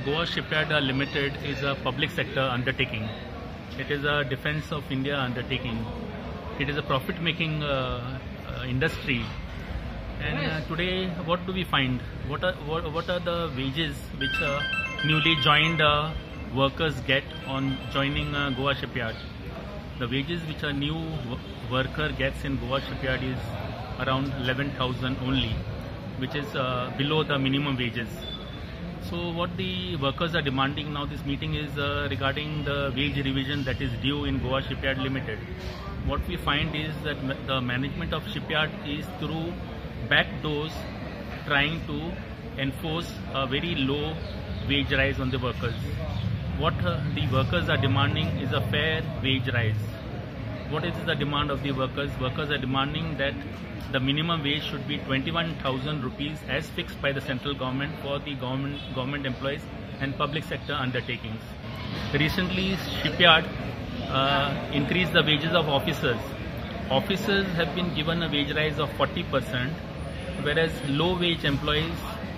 Goa Shipyard Limited is a public sector undertaking. It is a defense of India undertaking. It is a profit-making industry. And today, what do we find? What are the wages which newly joined workers get on joining Goa Shipyard? The wages which a new worker gets in Goa Shipyard is around 11,000 only, which is below the minimum wages. So what the workers are demanding now, this meeting is regarding the wage revision that is due in Goa Shipyard Limited. What we find is that the management of shipyard is through back doors trying to enforce a very low wage rise on the workers. What the workers are demanding is a fair wage rise. What is the demand of the workers? Workers are demanding that the minimum wage should be 21,000 rupees as fixed by the central government for the government employees and public sector undertakings. Recently, shipyard increased the wages of officers. Officers have been given a wage rise of 40%, whereas low wage employees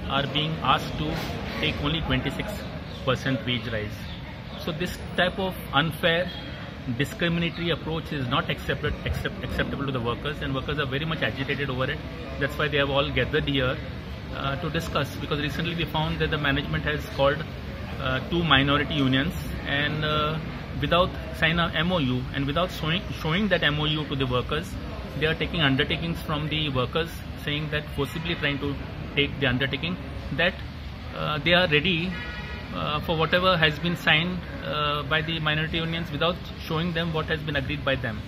are being asked to take only 26% wage rise. So this type of unfair, discriminatory approach is not acceptable to the workers, and workers are very much agitated over it. That's why they have all gathered here to discuss, because recently we found that the management has called two minority unions, and without signing a MOU and without showing that MOU to the workers, they are taking undertakings from the workers, saying that forcibly trying to take the undertaking that they are ready for whatever has been signed by the minority unions without showing them what has been agreed by them.